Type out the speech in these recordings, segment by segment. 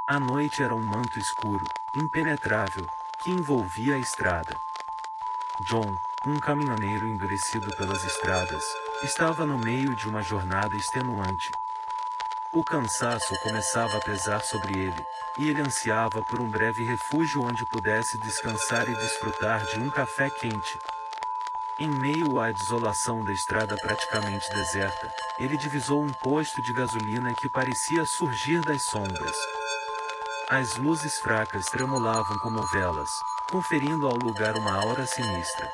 A noite era um manto escuro, impenetrável, que envolvia a estrada. John, um caminhoneiro endurecido pelas estradas, estava no meio de uma jornada extenuante. O cansaço começava a pesar sobre ele, e ele ansiava por um breve refúgio onde pudesse descansar e desfrutar de um café quente. Em meio à desolação da estrada praticamente deserta, ele divisou um posto de gasolina que parecia surgir das sombras. As luzes fracas tremulavam como velas, conferindo ao lugar uma aura sinistra.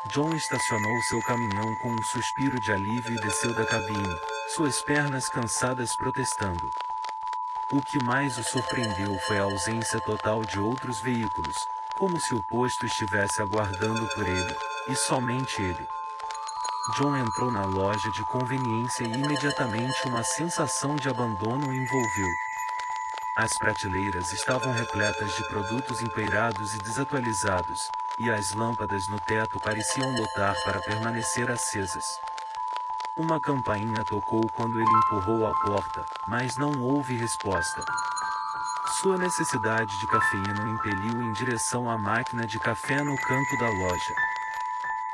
John estacionou seu caminhão com um suspiro de alívio e desceu da cabine, suas pernas cansadas protestando. O que mais o surpreendeu foi a ausência total de outros veículos, como se o posto estivesse aguardando por ele, e somente ele. John entrou na loja de conveniência e imediatamente uma sensação de abandono o envolveu. As prateleiras estavam repletas de produtos empoeirados e desatualizados, e as lâmpadas no teto pareciam lutar para permanecer acesas. Uma campainha tocou quando ele empurrou a porta, mas não houve resposta. Sua necessidade de cafeína o impeliu em direção à máquina de café no canto da loja.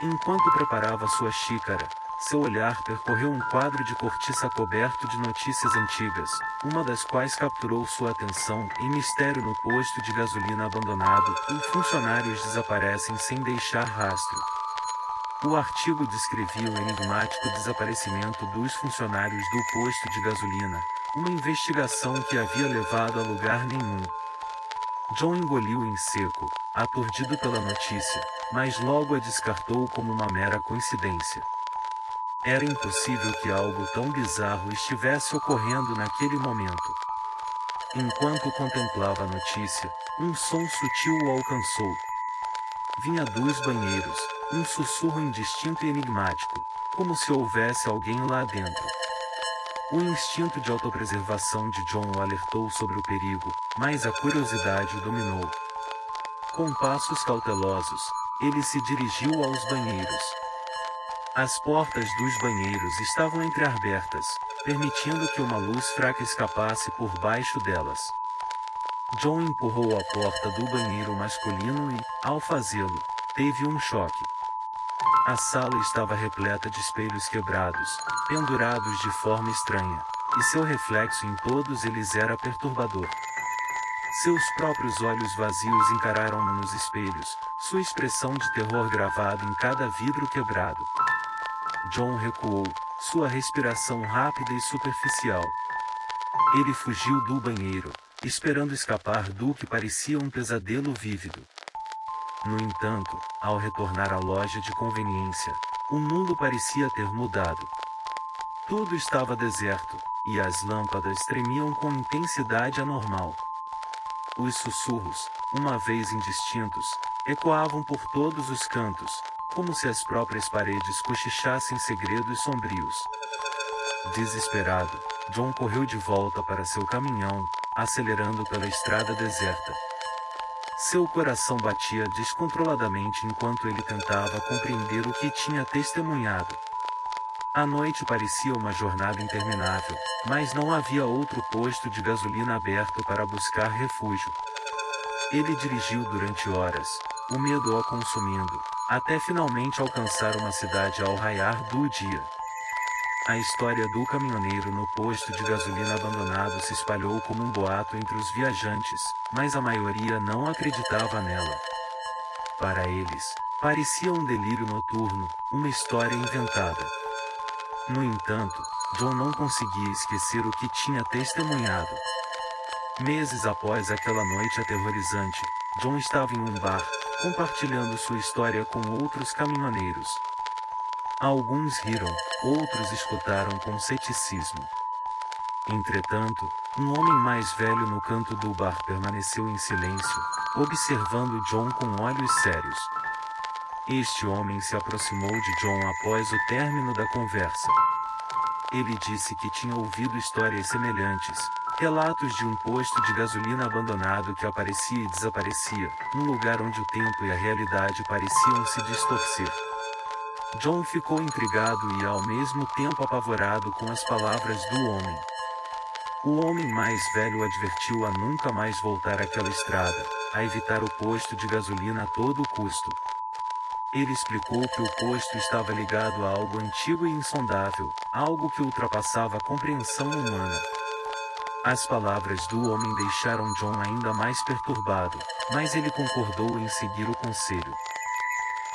Enquanto preparava sua xícara, seu olhar percorreu um quadro de cortiça coberto de notícias antigas, uma das quais capturou sua atenção: em mistério no posto de gasolina abandonado, funcionários desaparecem sem deixar rastro. O artigo descrevia o enigmático desaparecimento dos funcionários do posto de gasolina, uma investigação que havia levado a lugar nenhum. John engoliu em seco, aturdido pela notícia, mas logo a descartou como uma mera coincidência. Era impossível que algo tão bizarro estivesse ocorrendo naquele momento. Enquanto contemplava a notícia, um som sutil o alcançou. Vinha dos banheiros, um sussurro indistinto e enigmático, como se houvesse alguém lá dentro. O instinto de autopreservação de John o alertou sobre o perigo, mas a curiosidade o dominou. Com passos cautelosos, ele se dirigiu aos banheiros. As portas dos banheiros estavam entreabertas, permitindo que uma luz fraca escapasse por baixo delas. John empurrou a porta do banheiro masculino e, ao fazê-lo, teve um choque. A sala estava repleta de espelhos quebrados, pendurados de forma estranha, e seu reflexo em todos eles era perturbador. Seus próprios olhos vazios encararam-no nos espelhos, sua expressão de terror gravada em cada vidro quebrado. John recuou, sua respiração rápida e superficial. Ele fugiu do banheiro, esperando escapar do que parecia um pesadelo vívido. No entanto, ao retornar à loja de conveniência, o mundo parecia ter mudado. Tudo estava deserto, e as lâmpadas tremiam com intensidade anormal. Os sussurros, uma vez indistintos, ecoavam por todos os cantos, como se as próprias paredes cochichassem segredos sombrios. Desesperado, John correu de volta para seu caminhão, acelerando pela estrada deserta. Seu coração batia descontroladamente enquanto ele tentava compreender o que tinha testemunhado. A noite parecia uma jornada interminável, mas não havia outro posto de gasolina aberto para buscar refúgio. Ele dirigiu durante horas, o medo o consumindo, até finalmente alcançar uma cidade ao raiar do dia. A história do caminhoneiro no posto de gasolina abandonado se espalhou como um boato entre os viajantes, mas a maioria não acreditava nela. Para eles, parecia um delírio noturno, uma história inventada. No entanto, John não conseguia esquecer o que tinha testemunhado. Meses após aquela noite aterrorizante, John estava em um bar, compartilhando sua história com outros caminhoneiros. Alguns riram, outros escutaram com ceticismo. Entretanto, um homem mais velho no canto do bar permaneceu em silêncio, observando John com olhos sérios. Este homem se aproximou de John após o término da conversa. Ele disse que tinha ouvido histórias semelhantes, relatos de um posto de gasolina abandonado que aparecia e desaparecia, um lugar onde o tempo e a realidade pareciam se distorcer. John ficou intrigado e ao mesmo tempo apavorado com as palavras do homem. O homem mais velho o advertiu a nunca mais voltar àquela estrada, a evitar o posto de gasolina a todo custo. Ele explicou que o posto estava ligado a algo antigo e insondável, algo que ultrapassava a compreensão humana. As palavras do homem deixaram John ainda mais perturbado, mas ele concordou em seguir o conselho.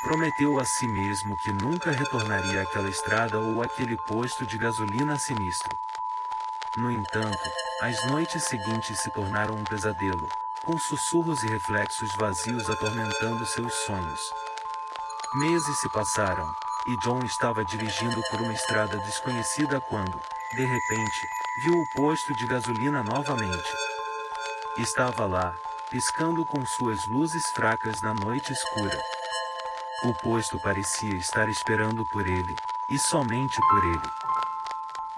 Prometeu a si mesmo que nunca retornaria àquela estrada ou àquele posto de gasolina sinistro. No entanto, as noites seguintes se tornaram um pesadelo, com sussurros e reflexos vazios atormentando seus sonhos. Meses se passaram, e John estava dirigindo por uma estrada desconhecida quando, de repente, viu o posto de gasolina novamente. Estava lá, piscando com suas luzes fracas na noite escura. O posto parecia estar esperando por ele, e somente por ele.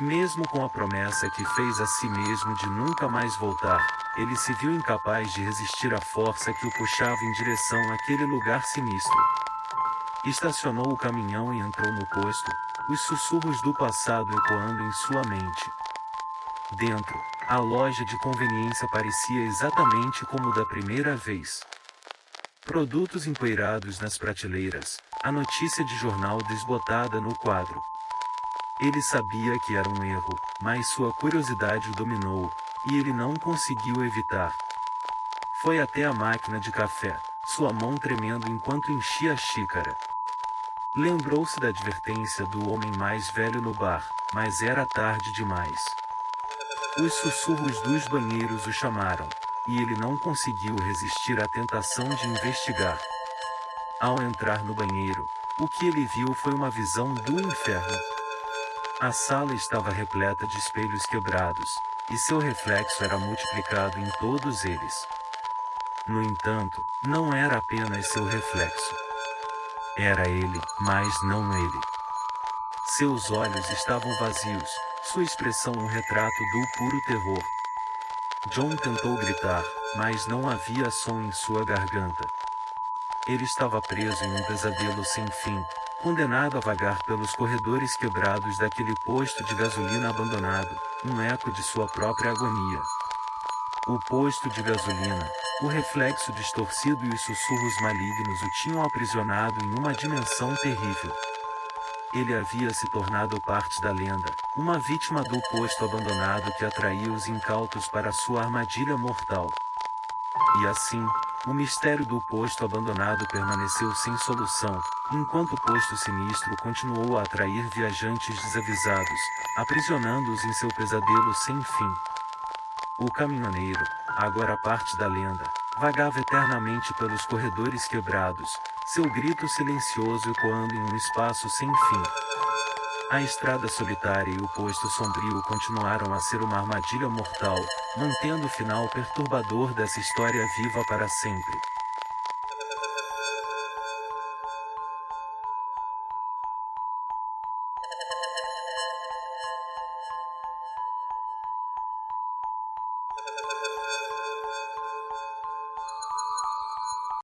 Mesmo com a promessa que fez a si mesmo de nunca mais voltar, ele se viu incapaz de resistir à força que o puxava em direção àquele lugar sinistro. Estacionou o caminhão e entrou no posto, os sussurros do passado ecoando em sua mente. Dentro, a loja de conveniência parecia exatamente como da primeira vez. Produtos empoeirados nas prateleiras, a notícia de jornal desbotada no quadro. Ele sabia que era um erro, mas sua curiosidade o dominou, e ele não conseguiu evitar. Foi até a máquina de café, sua mão tremendo enquanto enchia a xícara. Lembrou-se da advertência do homem mais velho no bar, mas era tarde demais. Os sussurros dos banheiros o chamaram, e ele não conseguiu resistir à tentação de investigar. Ao entrar no banheiro, o que ele viu foi uma visão do inferno. A sala estava repleta de espelhos quebrados, e seu reflexo era multiplicado em todos eles. No entanto, não era apenas seu reflexo. Era ele, mas não ele. Seus olhos estavam vazios, sua expressão um retrato do puro terror. John tentou gritar, mas não havia som em sua garganta. Ele estava preso em um pesadelo sem fim, condenado a vagar pelos corredores quebrados daquele posto de gasolina abandonado, um eco de sua própria agonia. O posto de gasolina, o reflexo distorcido e os sussurros malignos o tinham aprisionado em uma dimensão terrível. Ele havia se tornado parte da lenda, uma vítima do posto abandonado que atraía os incautos para sua armadilha mortal. E assim, o mistério do posto abandonado permaneceu sem solução, enquanto o posto sinistro continuou a atrair viajantes desavisados, aprisionando-os em seu pesadelo sem fim. O caminhoneiro, agora parte da lenda, vagava eternamente pelos corredores quebrados, seu grito silencioso ecoando em um espaço sem fim. A estrada solitária e o posto sombrio continuaram a ser uma armadilha mortal, mantendo o final perturbador dessa história viva para sempre.